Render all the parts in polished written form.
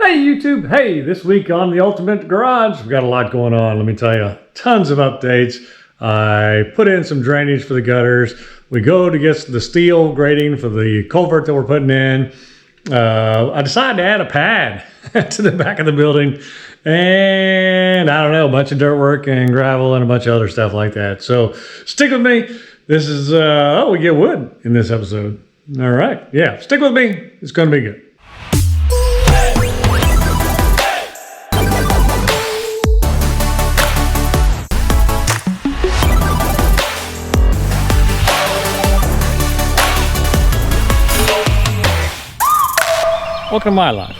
Hey YouTube, hey, this week on the Ultimate Garage, we've got a lot going on, let me tell you. Tons of updates. I put in some drainage for the gutters. We go to get the steel grating for the culvert that we're putting in. I decided to add a pad to the back of the building. And I don't know, a bunch of dirt work and gravel and a bunch of other stuff like that. So stick with me. This is, we get wood in this episode. All right, yeah, stick with me. It's gonna be good. Welcome to my life.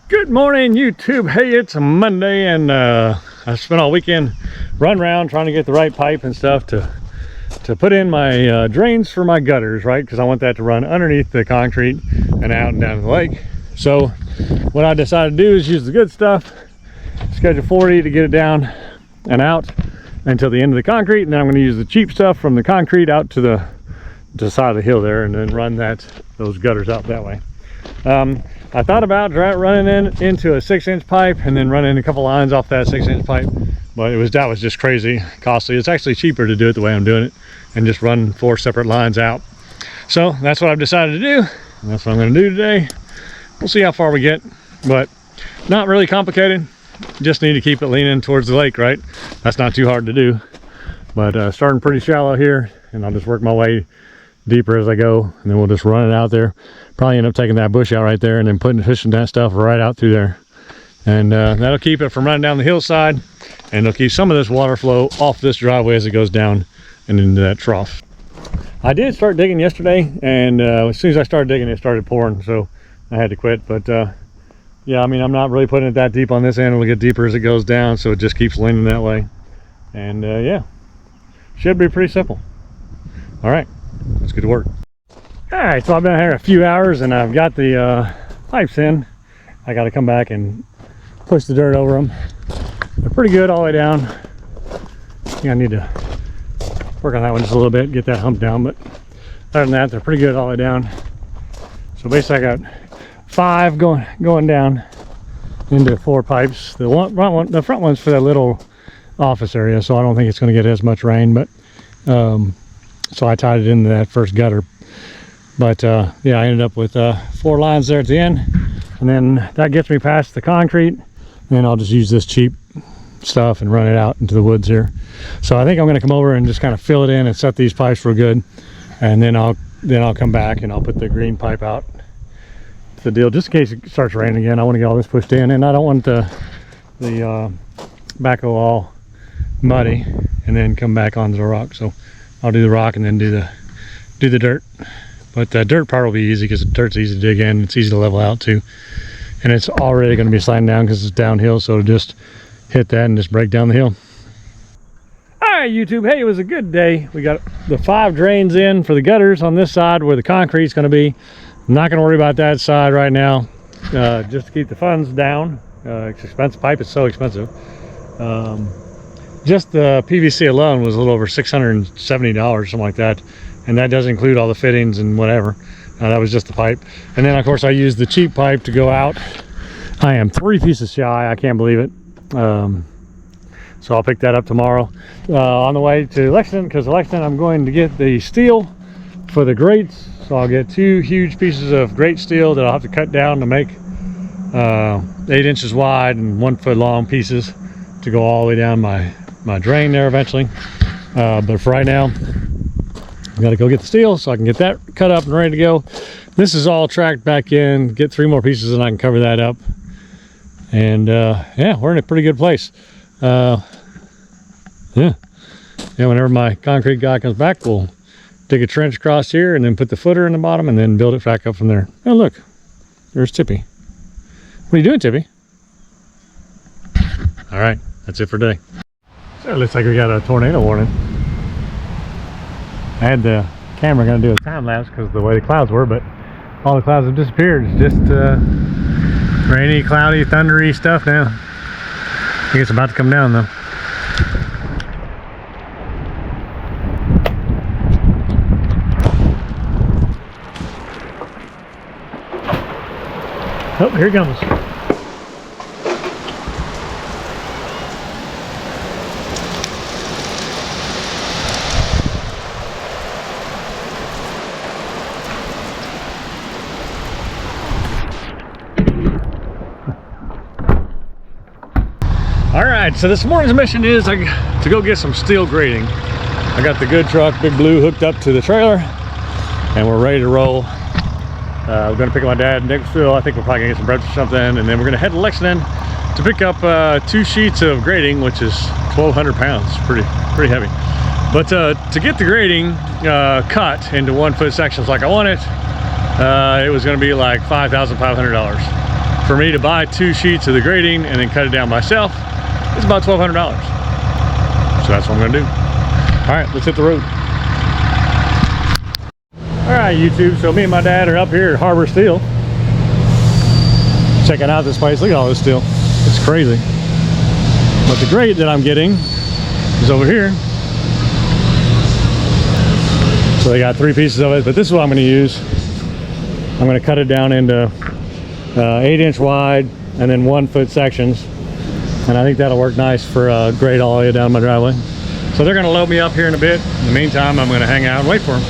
Good morning, YouTube. Hey, it's a Monday, and I spent all weekend running around trying to get the right pipe and stuff to put in my drains for my gutters, right? Because I want that to run underneath the concrete and out and down to the lake. So what I decided to do is use the good stuff, schedule 40 to get it down and out until the end of the concrete, and then I'm going to use the cheap stuff from the concrete out to the side of the hill there, and then run those gutters out that way. I thought about running into a 6-inch pipe and then running a couple lines off that 6-inch pipe, but that was just crazy costly. It's actually cheaper to do it the way I'm doing it and just run 4 separate lines out. So that's what I've decided to do, and that's what I'm going to do today. We'll see how far we get, but not really complicated. Just need to keep it leaning towards the lake, right? That's not too hard to do, but starting pretty shallow here, and I'll just work my way deeper as I go, and then we'll just run it out there. Probably end up taking that bush out right there and then pushing that stuff right out through there, and that'll keep it from running down the hillside, and it'll keep some of this water flow off this driveway as it goes down and into that trough. I did start digging yesterday, and as soon as I started digging it started pouring, so I had to quit. But yeah, I mean, I'm not really putting it that deep on this end. It'll get deeper as it goes down, so it just keeps leaning that way, and yeah, should be pretty simple. All right, let's get to work. All right, so I've been here a few hours and I've got the pipes in. I got to come back and push the dirt over them. They're pretty good all the way down. I think I need to work on that one just a little bit, get that hump down, but other than that, they're pretty good all the way down. So basically I got 5 going down into 4 pipes. The front one's for that little office area, so I don't think it's going to get as much rain, but so I tied it into that first gutter. But yeah, I ended up with 4 lines there at the end, and then that gets me past the concrete, and then I'll just use this cheap stuff and run it out into the woods here. So I think I'm going to come over and just kind of fill it in and set these pipes real good, and then I'll come back and I'll put the green pipe out. It's the deal, just in case it starts raining again. I want to get all this pushed in, and I don't want the backhoe all muddy and then come back onto the rock. So I'll do the rock and then do the dirt. But the dirt part will be easy because the dirt's easy to dig in. It's easy to level out too. And it's already going to be sliding down because it's downhill, so it'll just hit that and just break down the hill. All right, YouTube. Hey, it was a good day. We got the 5 drains in for the gutters on this side where the concrete's going to be. I'm not going to worry about that side right now, just to keep the funds down. It's expensive. Pipe is so expensive. Just the PVC alone was a little over $670, something like that. And that doesn't include all the fittings and whatever. That was just the pipe. And then of course I used the cheap pipe to go out. I am 3 pieces shy, I can't believe it. So I'll pick that up tomorrow on the way to Lexington, because Lexington I'm going to get the steel for the grates. So I'll get 2 huge pieces of grate steel that I'll have to cut down to make 8 inches wide and 1 foot long pieces to go all the way down my drain there eventually. But for right now, I gotta go get the steel so I can get that cut up and ready to go. This is all tracked back in, get 3 more pieces and I can cover that up. And yeah, we're in a pretty good place. Yeah, whenever my concrete guy comes back, we'll dig a trench across here and then put the footer in the bottom and then build it back up from there. Oh look, there's Tippy. What are you doing, Tippy? All right, that's it for today. So it looks like we got a tornado warning. I had the camera going to do a time lapse because of the way the clouds were, but all the clouds have disappeared. It's just rainy, cloudy, thundery stuff now. I think it's about to come down though. Oh, here it comes. All right, so this morning's mission is to go get some steel grating. I got the good truck, Big Blue, hooked up to the trailer, and we're ready to roll. We're gonna pick up my dad in Nicholasville. I think we're probably gonna get some breakfast or something, and then we're gonna head to Lexington to pick up 2 sheets of grating, which is 1,200 pounds, pretty heavy. But to get the grating cut into 1-foot sections like I want it, it was gonna be like $5,500. For me to buy 2 sheets of the grating and then cut it down myself, it's about $1,200. So that's what I'm gonna do. All right, let's hit the road. All right, YouTube, so me and my dad are up here at Harbor Steel. Checking out this place. Look at all this steel. It's crazy. But the grate that I'm getting is over here. So they got 3 pieces of it, but this is what I'm gonna use. I'm gonna cut it down into 8-inch wide and then 1-foot sections. And I think that'll work nice for a grate all the way down my driveway. So they're gonna load me up here in a bit. In the meantime, I'm gonna hang out and wait for them.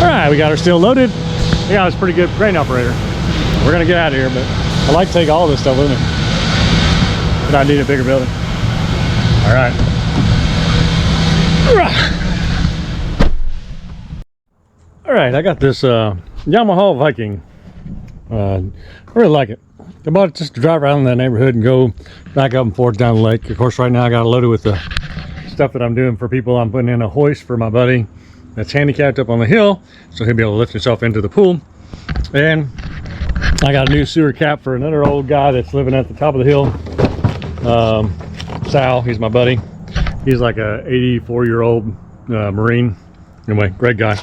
All right, we got her steel loaded. Yeah, I was a pretty good crane operator. We're gonna get out of here, but I like to take all this stuff with me. But I need a bigger building. All right. All right, I got this Yamaha Viking. I really like it. I bought it just to drive around in that neighborhood and go back up and forth down the lake. Of course, right now I got it loaded with the stuff that I'm doing for people. I'm putting in a hoist for my buddy that's handicapped up on the hill, so he'll be able to lift himself into the pool. And I got a new sewer cap for another old guy that's living at the top of the hill. Sal, he's my buddy. He's like a 84-year-old Marine. Anyway, great guy.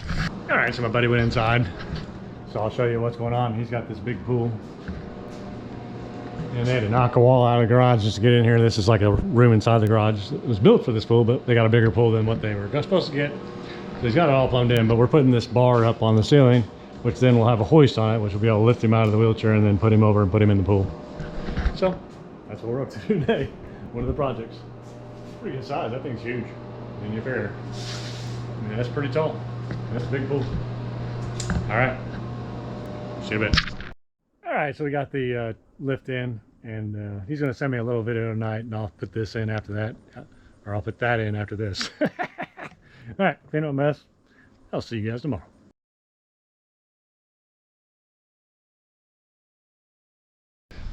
All right, so my buddy went inside. So I'll show you what's going on. He's got this big pool. And they had to knock a wall out of the garage just to get in here. This is like a room inside the garage. It was built for this pool, but they got a bigger pool than what they were supposed to get. So he's got it all plumbed in, but we're putting this bar up on the ceiling, which then will have a hoist on it, which will be able to lift him out of the wheelchair and then put him over and put him in the pool. So that's what we're up to today. One of the projects. Pretty good size. That thing's huge. In your fair. I mean, that's pretty tall. That's a big pool. All right. See you in a bit. All right, so we got the lift in, and he's going to send me a little video tonight, and I'll put this in after that, or I'll put that in after this. All right, clean up a mess. I'll see you guys tomorrow.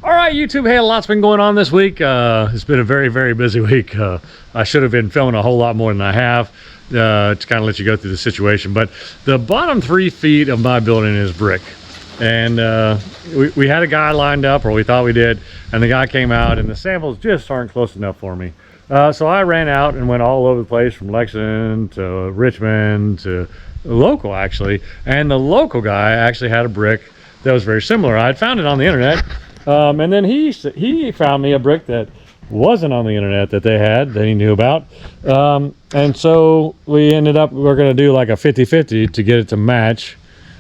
All right, YouTube. Hey, a lot's been going on this week. It's been a very, very busy week. I should have been filming a whole lot more than I have to kind of let you go through the situation. But the bottom 3 feet of my building is brick. And we had a guy lined up, or we thought we did, and the guy came out, and the samples just aren't close enough for me. So I ran out and went all over the place, from Lexington to Richmond to local, actually. And the local guy actually had a brick that was very similar. I had found it on the internet, and then he found me a brick that wasn't on the internet that they had, that he knew about. And so we're going to do like a 50-50 to get it to match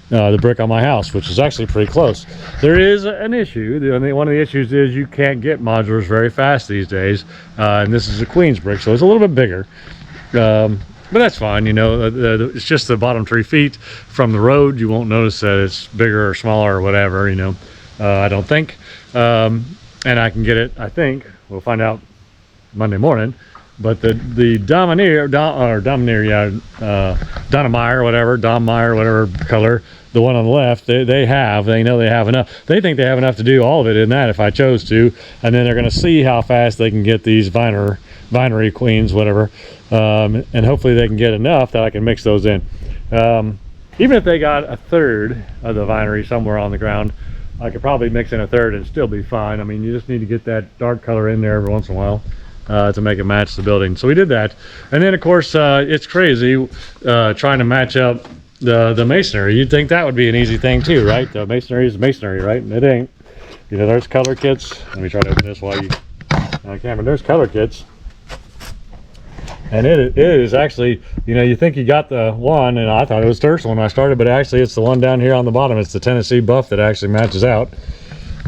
the brick on my house, which is actually pretty close. There is an issue. One of the issues is you can't get modulars very fast these days, and this is a Queens brick, so it's a little bit bigger, but that's fine. You know, it's just the bottom 3 feet from the road. You won't notice that it's bigger or smaller or whatever, you know. I don't think. and I can get it, I think, we'll find out Monday morning, but the Domineer, Donnemeyer, whatever color, the one on the left, they know they have enough. They think they have enough to do all of it in that if I chose to, and then they're going to see how fast they can get these vinery queens, whatever, and hopefully they can get enough that I can mix those in. Even if they got a third of the vinery somewhere on the ground, I could probably mix in a third and still be fine. I mean, you just need to get that dark color in there every once in a while to make it match the building. So we did that. And then of course, it's crazy trying to match up the masonry. You'd think that would be an easy thing too, right? The masonry is masonry, right? And it ain't. You know, there's color kits. Let me try to open this while you on camera. There's color kits. And it is actually, you know, you think you got the one, and I thought it was terse when I started, but actually it's the one down here on the bottom. It's the Tennessee buff that actually matches out.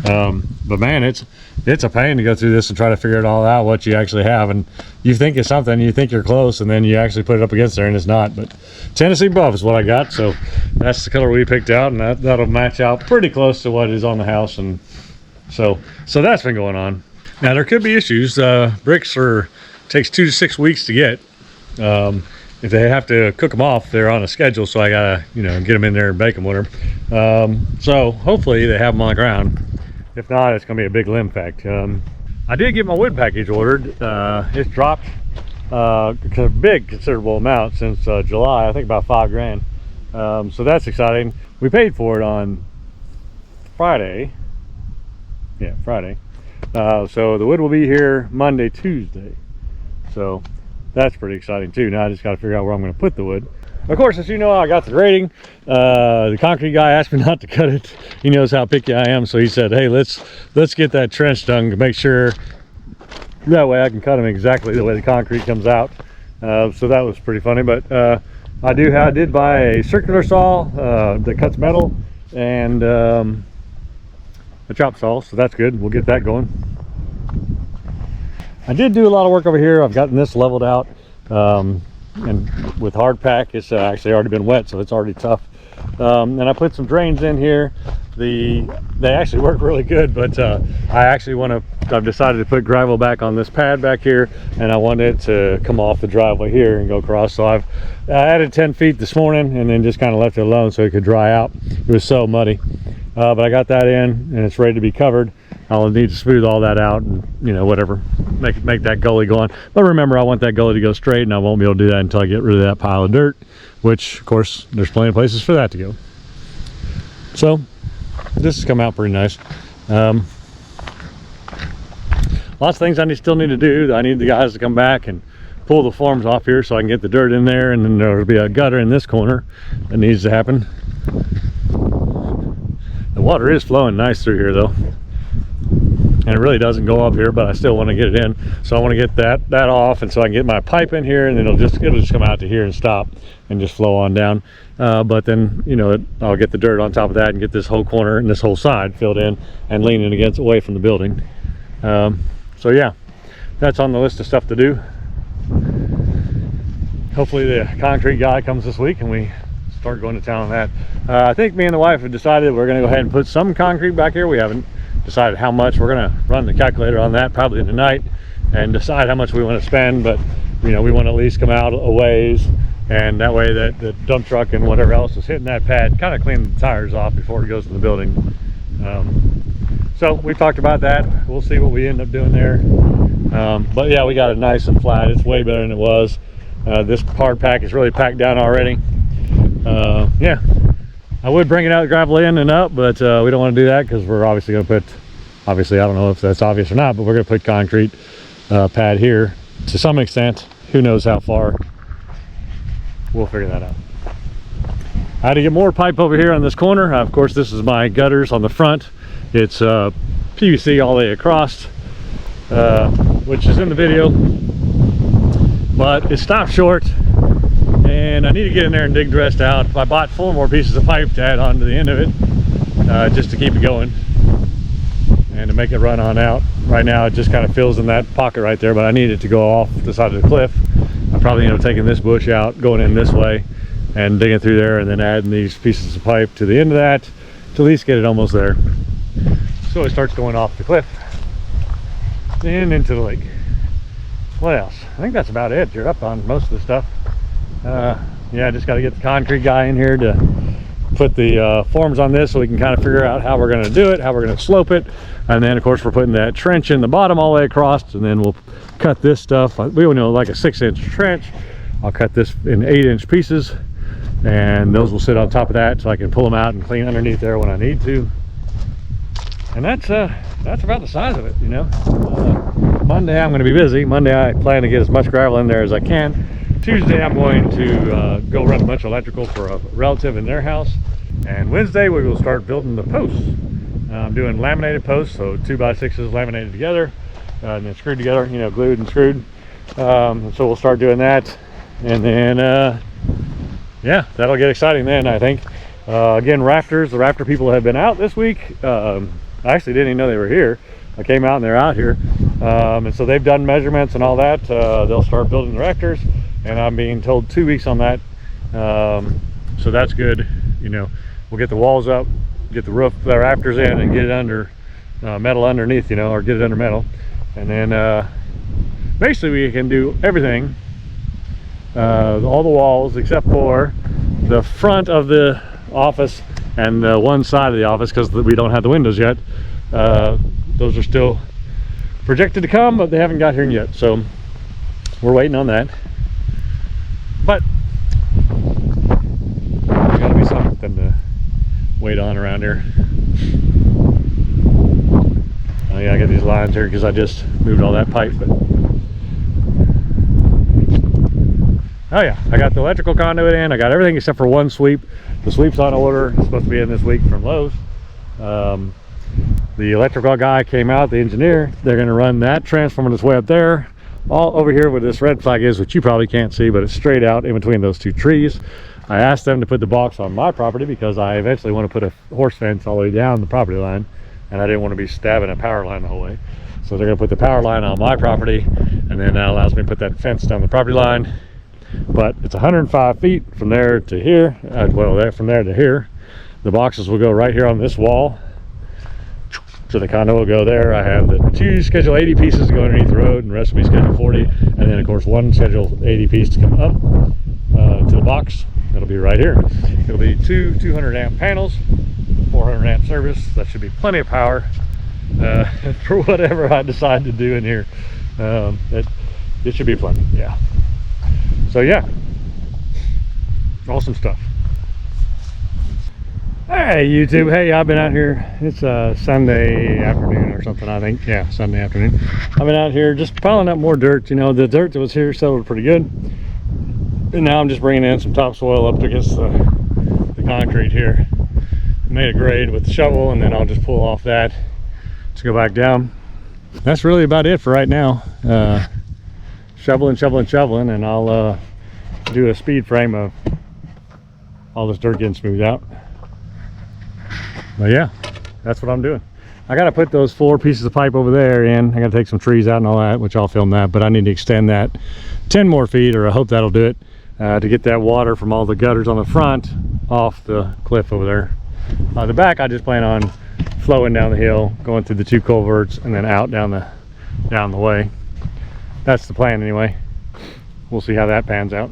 But man, it's a pain to go through this and try to figure it all out, what you actually have. And you think it's something, you think you're close, and then you actually put it up against there and it's not. But Tennessee buff is what I got, so that's the color we picked out, and that'll match out pretty close to what is on the house. And so that's been going on. Now there could be issues. Bricks takes 2 to 6 weeks to get. If they have to cook them off, they're on a schedule, so I gotta, you know, get them in there and bake them with them. So hopefully they have them on the ground. If not, it's gonna be a big limb fact. I did get my wood package ordered. It's dropped a big considerable amount since July. I think about $5 grand. So that's exciting. We paid for it on Friday. Yeah, Friday. So the wood will be here Monday, Tuesday. So that's pretty exciting too. Now I just got to figure out where I'm going to put the wood. Of course, as you know, I got the grating. The concrete guy asked me not to cut it. He knows how picky I am, so he said, hey, let's get that trench done to make sure that way I can cut them exactly the way the concrete comes out. So that was pretty funny. But I did buy a circular saw that cuts metal, and a chop saw, so that's good. We'll get that going. I did do a lot of work over here. I've gotten this leveled out, and with hard pack, it's actually already been wet, so it's already tough. And I put some drains in here. They actually work really good, but I've decided to put gravel back on this pad back here, and I wanted it to come off the driveway here and go across. So I've added 10 feet this morning and then just kind of left it alone so it could dry out. It was so muddy, but I got that in and it's ready to be covered. I'll need to smooth all that out and, you know, whatever, make that gully go on. But remember, I want that gully to go straight, and I won't be able to do that until I get rid of that pile of dirt, which of course there's plenty of places for that to go. So this has come out pretty nice. Lots of things I still need to do. I need the guys to come back and pull the forms off here so I can get the dirt in there, and then there'll be a gutter in this corner that needs to happen. The water is flowing nice through here though, and it really doesn't go up here, but I still want to get it in. So I want to get that off, and so I can get my pipe in here, and then it'll just come out to here and stop and just flow on down. But then, you know, I'll get the dirt on top of that and get this whole corner and this whole side filled in and leaning against away from the building. So yeah, that's on the list of stuff to do. Hopefully the concrete guy comes this week and we start going to town on that. I think me and the wife have decided we're going to go ahead and put some concrete back here. We haven't decided how much. We're going to run the calculator on that probably tonight and decide how much we want to spend, but you know, we want to at least come out a ways, and that way that the dump truck and whatever else is hitting that pad kind of clean the tires off before it goes to the building. So we talked about that. We'll see what we end up doing there. But yeah, we got it nice and flat. It's way better than it was. This hard pack is really packed down already. Yeah, I would bring it out, gravel in and up, but we don't want to do that because we're obviously going to put, I don't know if that's obvious or not, but we're going to put concrete pad here to some extent. Who knows how far? We'll figure that out. I had to get more pipe over here on this corner. Of course, this is my gutters on the front. It's PVC all the way across, which is in the video, but it stopped short, and I need to get in there and dig the rest out. I bought 4 more pieces of pipe to add on to the end of it, just to keep it going and to make it run on out. Right now it just kind of fills in that pocket right there, but I need it to go off the side of the cliff. I probably end up taking this bush out, going in this way and digging through there, and then adding these pieces of pipe to the end of that to at least get it almost there, so it starts going off the cliff. and into the lake. What else? I think that's about it. You're up on most of the stuff. Yeah, I just got to get the concrete guy in here to put the forms on this so we can kind of figure out how we're going to do it, how we're going to slope it. And then of course we're putting that trench in the bottom all the way across, and then we'll cut this stuff. We will know like a 6-inch trench. I'll cut this in 8-inch pieces, and those will sit on top of that so I can pull them out and clean underneath there when I need to. And that's about the size of it, you know. Monday I'm going to be busy. Monday I plan to get as much gravel in there as I can. Tuesday I'm going to go run a bunch of electrical for a relative in their house, and Wednesday we will start building the posts. I'm doing laminated posts, so 2x6s laminated together and then screwed together, you know, glued and screwed. So we'll start doing that, and then yeah, that'll get exciting then, I think. Again, rafters, the rafter people have been out this week. I actually didn't even know they were here. I came out and they're out here, and so they've done measurements and all that. They'll start building the rafters, and I'm being told 2 weeks on that. So that's good. You know, we'll get the walls up, get the roof, the rafters in, and get it under metal underneath, you know, or get it under metal. And then basically we can do everything, all the walls except for the front of the office and the one side of the office, because we don't have the windows yet. Those are still projected to come, but they haven't got here yet, so we're waiting on that. But there's got to be something to wait on around here. Oh yeah, I got these lines here because I just moved all that pipe. But oh yeah, I got the electrical conduit in. I got everything except for one sweep. The sweep's on order. It's supposed to be in this week from Lowe's. The electrical guy came out, the engineer. They're going to run that transformer that's way up there, all over here where this red flag is, which you probably can't see, but it's straight out in between those two trees. I asked them to put the box on my property because I eventually want to put a horse fence all the way down the property line, and I didn't want to be stabbing a power line the whole way. So they're going to put the power line on my property, and then that allows me to put that fence down the property line. But it's 105 feet from there to here. Well, from there to here. The boxes will go right here on this wall. So the condo will go there. I have the 2 Schedule 80 pieces to go underneath the road, and the rest will be Schedule 40. And then of course 1 Schedule 80 piece to come up to the box. It'll be right here. It'll be 2 200 amp panels, 400 amp service. That should be plenty of power for whatever I decide to do in here. It should be plenty, yeah. So yeah, awesome stuff. Hey YouTube, hey, I've been out here. It's Sunday afternoon or something, I think. Yeah, Sunday afternoon. I've been out here just piling up more dirt. You know, the dirt that was here settled pretty good, and now I'm just bringing in some topsoil up against the concrete here. Made a grade with the shovel, and then I'll just pull off that to go back down. That's really about it for right now. Shoveling, and I'll do a speed frame of all this dirt getting smoothed out. But yeah, that's what I'm doing. I got to put those 4 pieces of pipe over there in. I got to take some trees out and all that, which I'll film that, but I need to extend that 10 more feet, or I hope that'll do it, to get that water from all the gutters on the front off the cliff over there. The back, I just plan on flowing down the hill, going through the 2 culverts, and then out down the way. That's the plan anyway. We'll see how that pans out.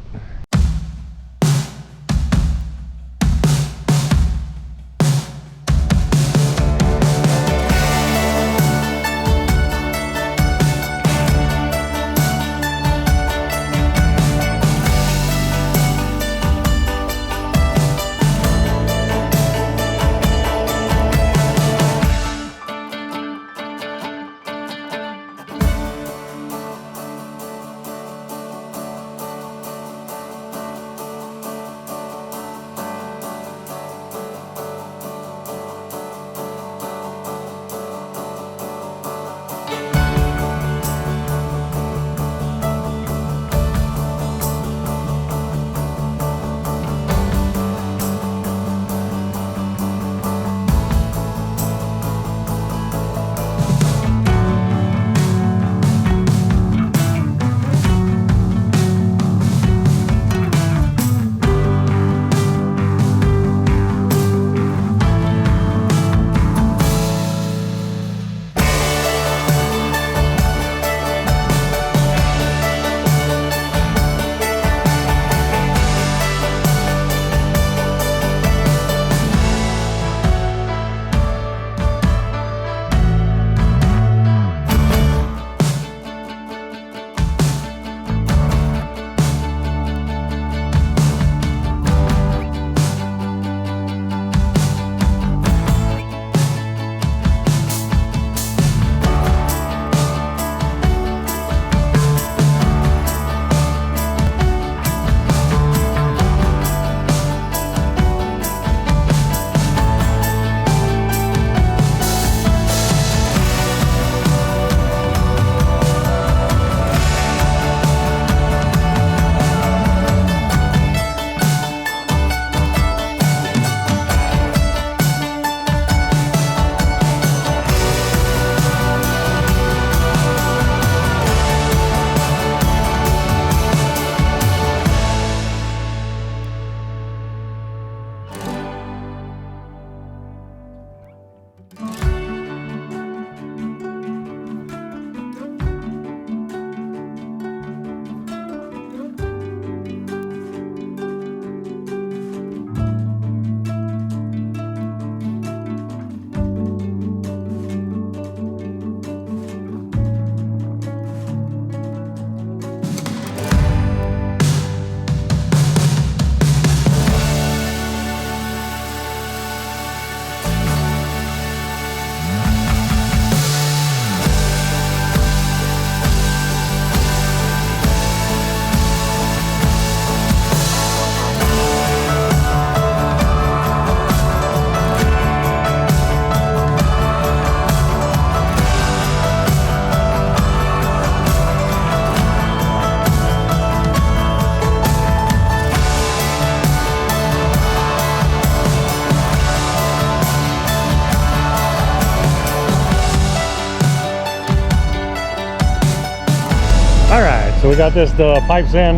So we got the pipes in,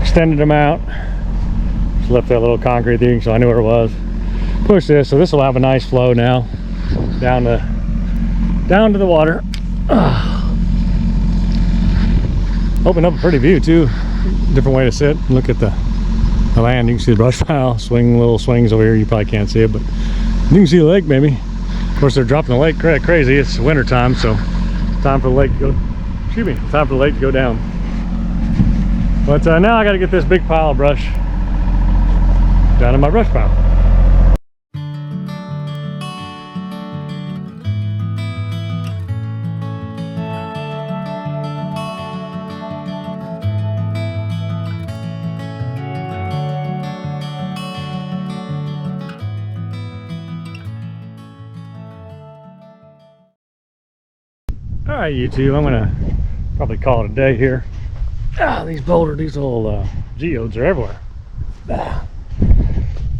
extended them out, just left that little concrete thing so I knew where it was. Push this, so this will have a nice flow now down to the water. Opened up a pretty view too. Different way to sit and look at the land. You can see the brush pile, little swings over here. You probably can't see it, but you can see the lake maybe. Of course, they're dropping the lake crazy. It's winter time, so time for the lake to go. Excuse me, time for the lake to go down. But now I got to get this big pile of brush down in my brush pile. All right, YouTube, I'm gonna probably call it a day here. These little geodes are everywhere.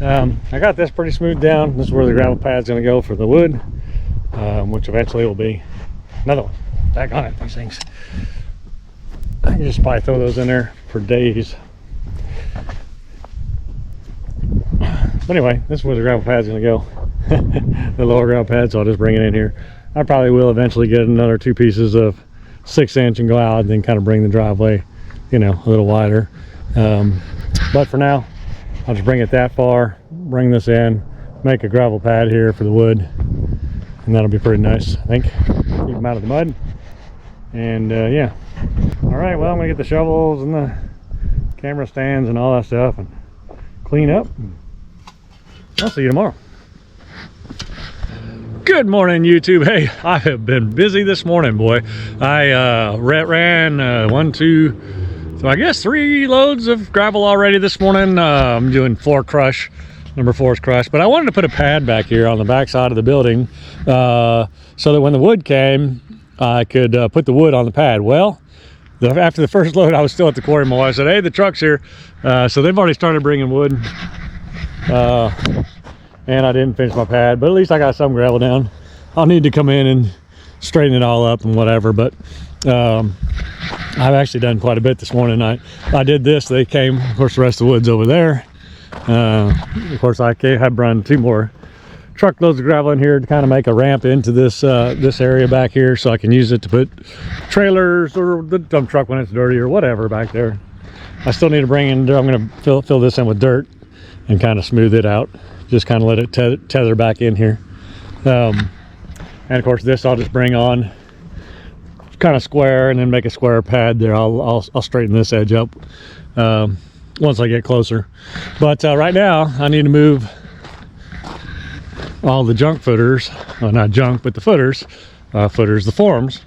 I got this pretty smooth down. This is where the gravel pad's gonna go for the wood, which eventually will be another one. Back on it, these things. I can just probably throw those in there for days. But anyway, this is where the gravel pad's gonna go. The lower gravel pad, so I'll just bring it in here. I probably will eventually get another 2 pieces of 6-inch and go out and then kind of bring the driveway, you know, a little wider. But for now, I'll just bring it that far, bring this in, make a gravel pad here for the wood, and that'll be pretty nice, I think. Keep them out of the mud. And yeah. All right, well, I'm gonna get the shovels and the camera stands and all that stuff and clean up. I'll see you tomorrow. Good morning, YouTube. Hey, I have been busy this morning, boy. I ran 1, 2, so I guess 3 loads of gravel already this morning. I'm doing 4 crush. Number 4 is crushed, but I wanted to put a pad back here on the back side of the building so that when the wood came, I could put the wood on the pad. Well, after the first load, I was still at the quarry. My wife said, hey, the truck's here. So they've already started bringing wood. And I didn't finish my pad, but at least I got some gravel down. I'll need to come in and straighten it all up and whatever, but I've actually done quite a bit this morning. I did this. They came, of course, the rest of the wood's over there. Of course, I have run 2 more truckloads of gravel in here to kind of make a ramp into this this area back here, so I can use it to put trailers or the dump truck when it's dirty or whatever back there. I still need to bring in, I'm going to fill this in with dirt and kind of smooth it out. Just kind of let it tether back in here. And of course this I'll just bring on kind of square and then make a square pad there. I'll straighten this edge up once I get closer. But right now I need to move all the junk footers, well, not junk, but the footers, the forms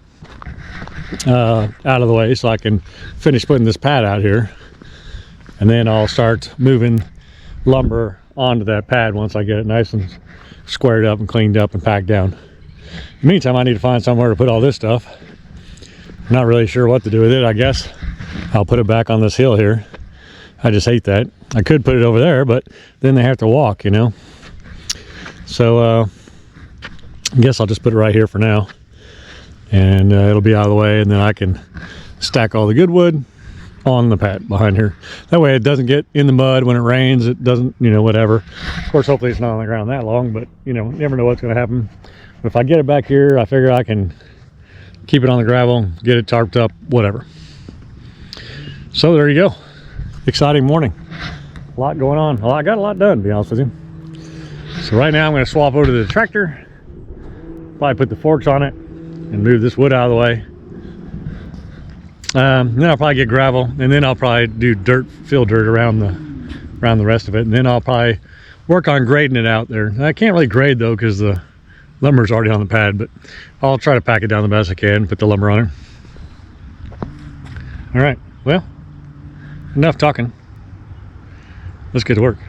out of the way so I can finish putting this pad out here. And then I'll start moving lumber onto that pad once I get it nice and squared up and cleaned up and packed down. In the meantime, I need to find somewhere to put all this stuff. I'm not really sure what to do with it. I guess I'll put it back on this hill here. I just hate that. I could put it over there, but then they have to walk, you know. So I guess I'll just put it right here for now, and it'll be out of the way, and then I can stack all the good wood on the pad behind here. That way it doesn't get in the mud when it rains. It doesn't, you know, whatever. Of course, hopefully it's not on the ground that long, but you know, never know what's going to happen. But if I get it back here, I figure I can keep it on the gravel, get it tarped up, whatever. So there you go. Exciting morning. A lot going on. Well, I got a lot done, to be honest with you. So right now I'm going to swap over to the tractor, probably put the forks on it and move this wood out of the way. Then I'll probably get gravel, and then I'll probably do fill dirt around the rest of it, and then I'll probably work on grading it out there. I can't really grade though because the lumber's already on the pad, but I'll try to pack it down the best I can, put the lumber on it. All right, well, enough talking. Let's get to work.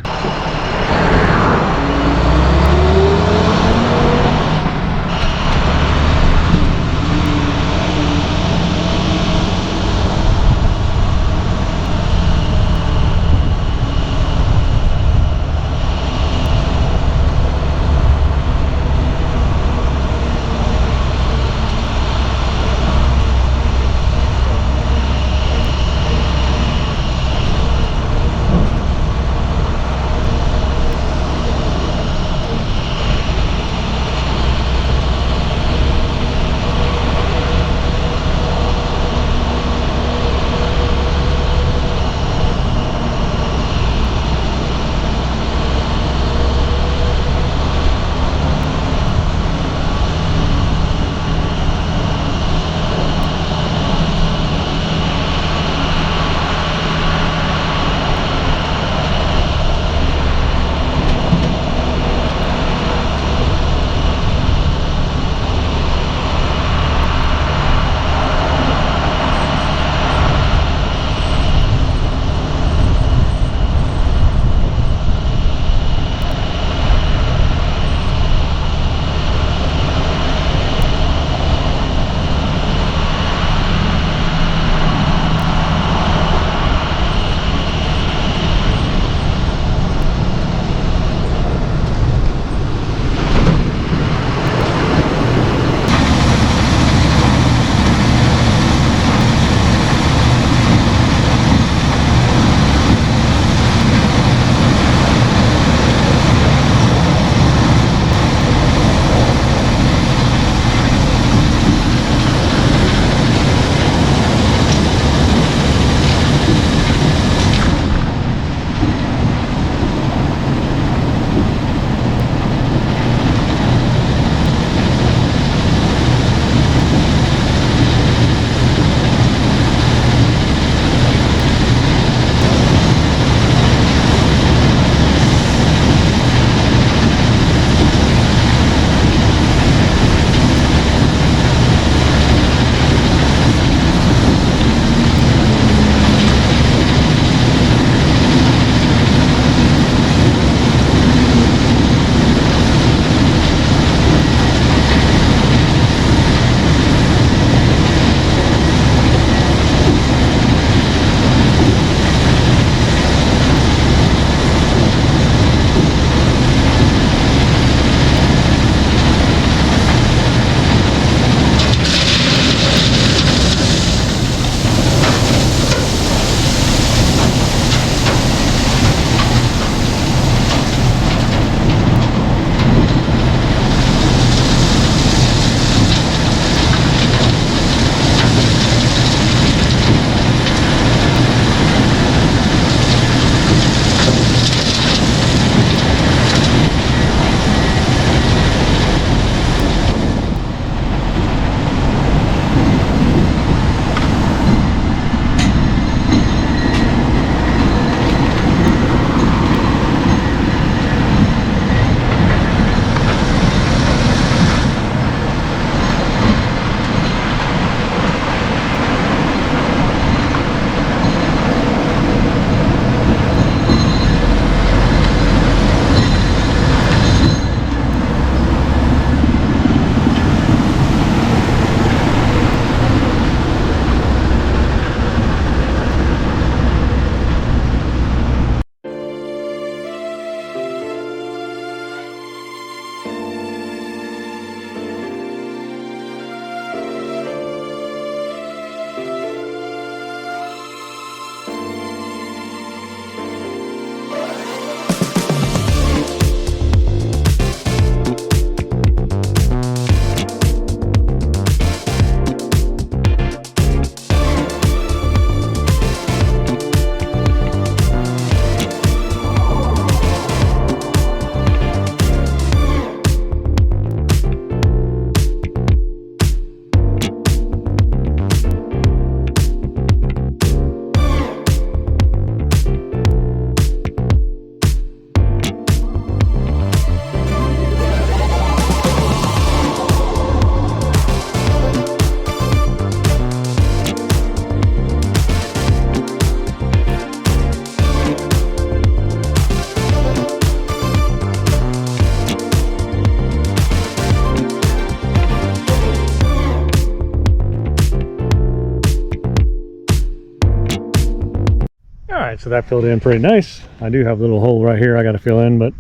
right, so that filled in pretty nice. I do have a little hole right here I got to fill in, but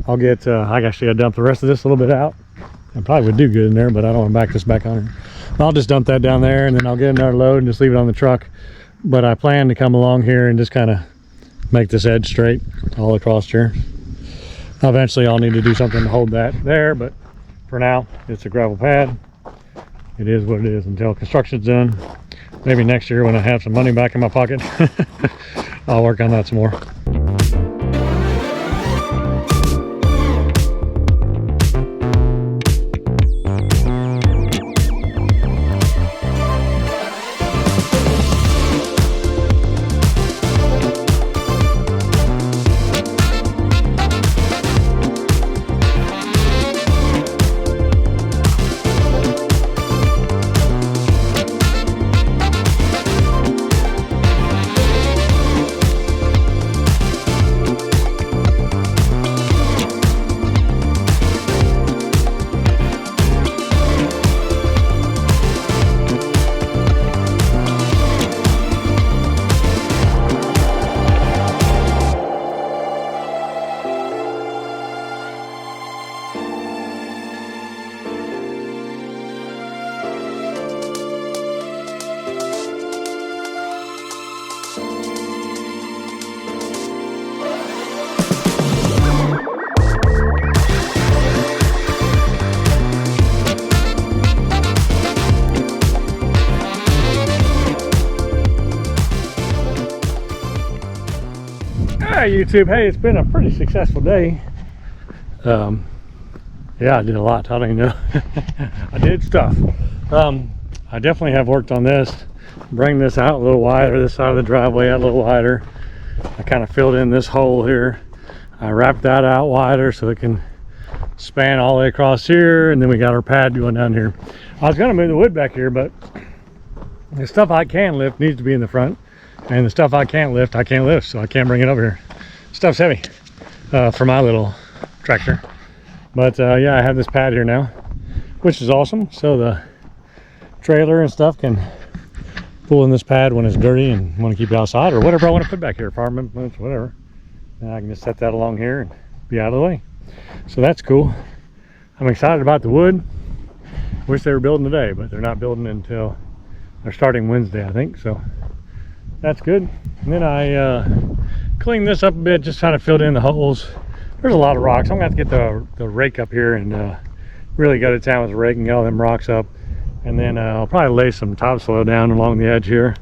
I'll get, I actually got to dump the rest of this a little bit out. I probably would do good in there, but I don't want to back this back on here. I'll just dump that down there, and then I'll get another load and just leave it on the truck. But I plan to come along here and just kind of make this edge straight all across here. Eventually I'll need to do something to hold that there, but for now it's a gravel pad. It is what it is until construction's done. Maybe next year when I have some money back in my pocket, I'll work on that some more. Hi YouTube, hey, it's been a pretty successful day. Yeah, I did a lot. I don't even know. I did stuff. I definitely have worked on this. Bring this out a little wider, this side of the driveway out a little wider. I kind of filled in this hole here. I wrapped that out wider so it can span all the way across here, and then we got our pad going down here. I was going to move the wood back here, but the stuff I can lift needs to be in the front, and the stuff I can't lift, I can't lift, so I can't bring it over here. Stuff's heavy for my little tractor. But yeah, I have this pad here now, which is awesome. So the trailer and stuff can pull in this pad when it's dirty and want to keep it outside, or whatever I want to put back here, farm implements, whatever. And I can just set that along here and be out of the way. So that's cool. I'm excited about the wood. Wish they were building today, but they're not building until they're starting Wednesday, I think. So that's good. And then I cleaned this up a bit, just kind of filled in the holes. There's a lot of rocks. I'm gonna have to get the rake up here and really go to town with the rake and get all them rocks up. And then I'll probably lay some topsoil down along the edge here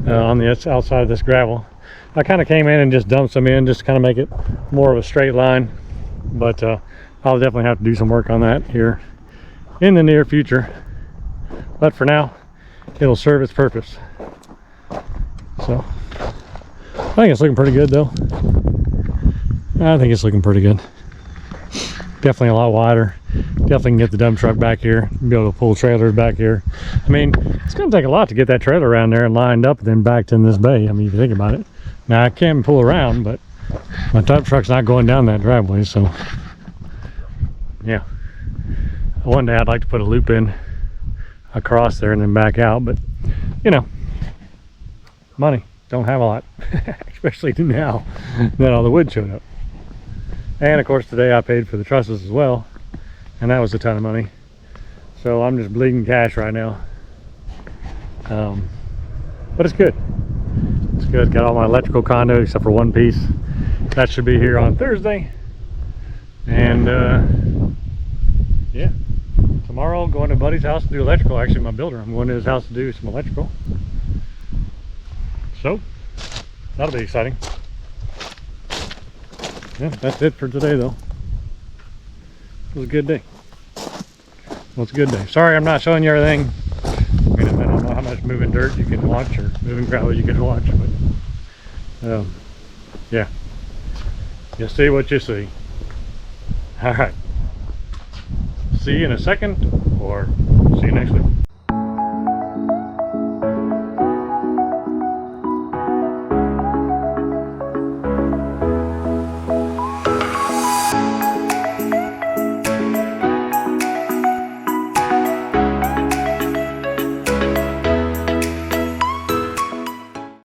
on the outside of this gravel. I kind of came in and just dumped some in just to kind of make it more of a straight line. But I'll definitely have to do some work on that here in the near future. But for now, it'll serve its purpose. So I think it's looking pretty good though. I think it's looking pretty good. Definitely a lot wider. Definitely can get the dump truck back here, be able to pull trailers back here. I mean, it's going to take a lot to get that trailer around there and lined up and then backed in this bay. I mean, if you think about it. Now I can pull around, but my dump truck's not going down that driveway, so yeah. One day I'd like to put a loop in across there and then back out, but you know, money. Don't have a lot, especially now that all the wood showed up. And of course today I paid for the trusses as well, and that was a ton of money. So I'm just bleeding cash right now. But it's good. It's good. Got all my electrical conduit except for one piece. That should be here on Thursday. And yeah, tomorrow going to Buddy's house to do electrical. Actually, my builder, I'm going to his house to do some electrical. So that'll be exciting. Yeah, that's it for today though. It was a good day. Well, it's a good day. Sorry I'm not showing you everything. I mean, I don't know how much moving dirt you can watch or moving gravel you can watch, but yeah, you see what you see. All right, see you in a second, or see you next week.